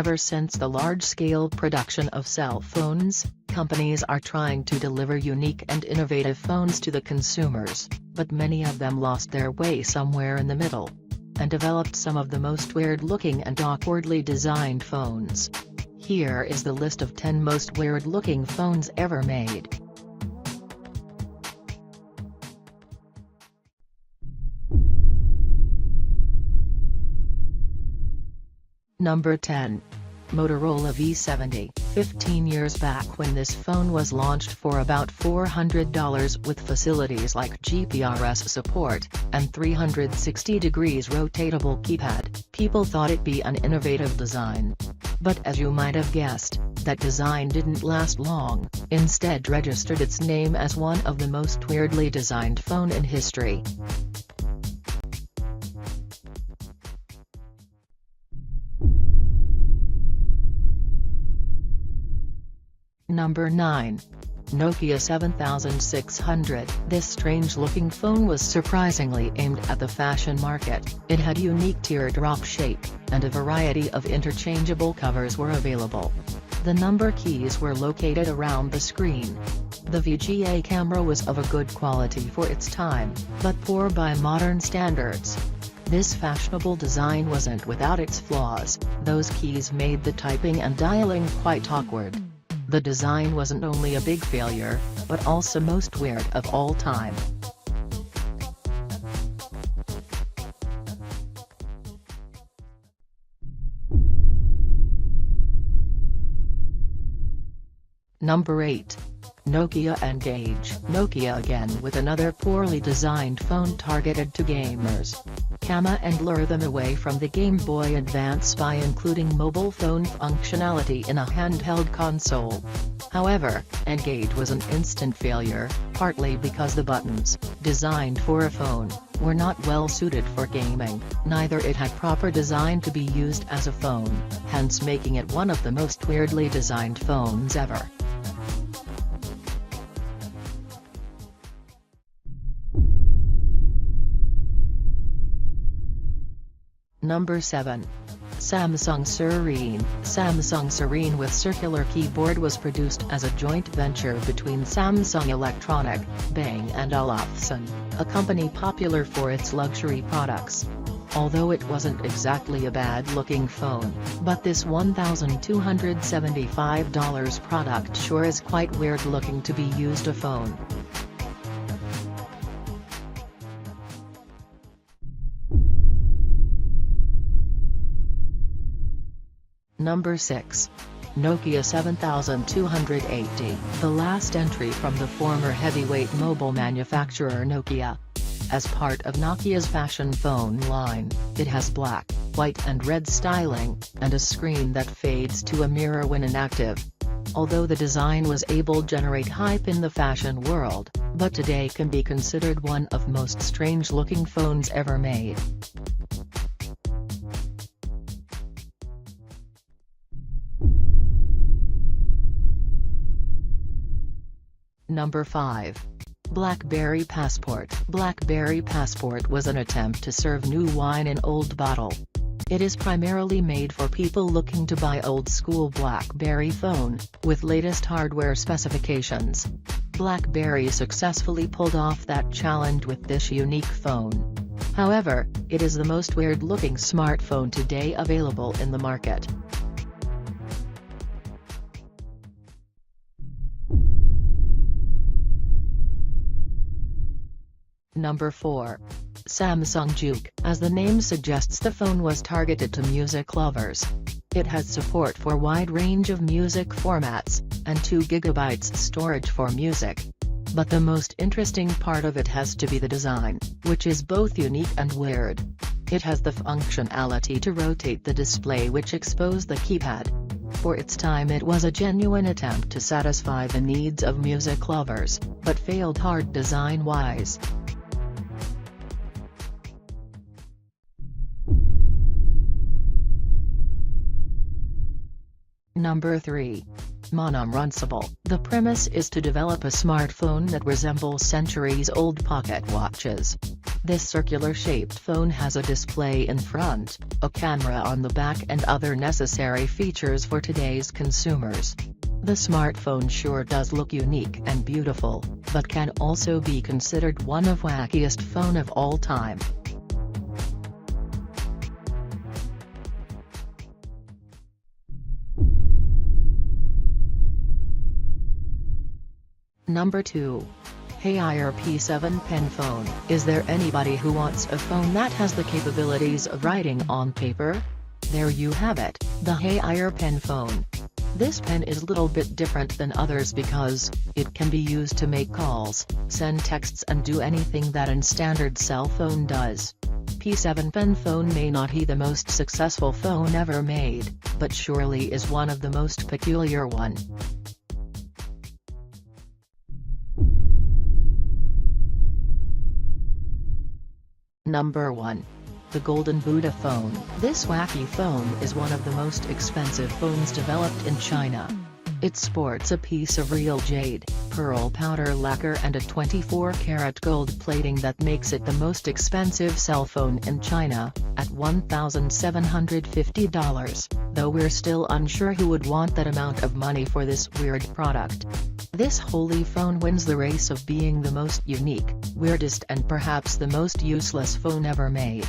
Ever since the large-scale production of cell phones, companies are trying to deliver unique and innovative phones to the consumers, but many of them lost their way somewhere in the middle and developed some of the most weird-looking and awkwardly designed phones. Here is the list of 10 most weird-looking phones ever made. Number 10. Motorola V70. 15 years back when this phone was launched for about $400 with facilities like GPRS support and 360 degrees rotatable keypad, people thought it be an innovative design. But as you might have guessed, that design didn't last long, instead registered its name as one of the most weirdly designed phone in history. Number 9. Nokia 7600. This strange-looking phone was surprisingly aimed at the fashion market. It had unique teardrop shape, and a variety of interchangeable covers were available. The number keys were located around the screen. The VGA camera was of a good quality for its time, but poor by modern standards. This fashionable design wasn't without its flaws. Those keys made the typing and dialing quite awkward. The design wasn't only a big failure, but also most weird of all time. Number 8. Nokia N-Gage. Nokia again with another poorly designed phone targeted to gamers. Gamma and lure them away from the Game Boy Advance by including mobile phone functionality in a handheld console. However, N-Gage was an instant failure, partly because the buttons, designed for a phone, were not well suited for gaming, neither it had proper design to be used as a phone, hence making it one of the most weirdly designed phones ever. Number 7. Samsung Serene. Samsung Serene with circular keyboard was produced as a joint venture between Samsung Electronic, Bang and Olufsen, a company popular for its luxury products. Although it wasn't exactly a bad-looking phone, but this $1,275 product sure is quite weird-looking to be used a phone. Number 6. Nokia 7280. The last entry from the former heavyweight mobile manufacturer Nokia. As part of Nokia's fashion phone line, it has black, white and red styling, and a screen that fades to a mirror when inactive. Although the design was able to generate hype in the fashion world, but today can be considered one of most strange-looking phones ever made. Number 5. BlackBerry Passport. BlackBerry Passport was an attempt to serve new wine in old bottle. It is primarily made for people looking to buy old-school BlackBerry phone, with latest hardware specifications. BlackBerry successfully pulled off that challenge with this unique phone. However, it is the most weird-looking smartphone today available in the market. Number 4. Samsung Juke. As the name suggests, the phone was targeted to music lovers. It has support for a wide range of music formats, and 2 GB storage for music. But the most interesting part of it has to be the design, which is both unique and weird. It has the functionality to rotate the display which exposes the keypad. For its time it was a genuine attempt to satisfy the needs of music lovers, but failed hard design-wise. Number 3. Monoruncible. The premise is to develop a smartphone that resembles centuries-old pocket watches. This circular-shaped phone has a display in front, a camera on the back and other necessary features for today's consumers. The smartphone sure does look unique and beautiful, but can also be considered one of wackiest phone of all time. Number 2. Haier P7 Pen Phone. Is there anybody who wants a phone that has the capabilities of writing on paper? There you have it, the Haier Pen Phone. This pen is a little bit different than others because it can be used to make calls, send texts and do anything that a standard cell phone does. P7 Pen Phone may not be the most successful phone ever made, but surely is one of the most peculiar one. Number 1. The Golden Buddha Phone. This wacky phone is one of the most expensive phones developed in China. It sports a piece of real jade, pearl powder lacquer and a 24-karat gold plating that makes it the most expensive cell phone in China, at $1,750, though we're still unsure who would want that amount of money for this weird product. This holy phone wins the race of being the most unique, weirdest and perhaps the most useless phone ever made.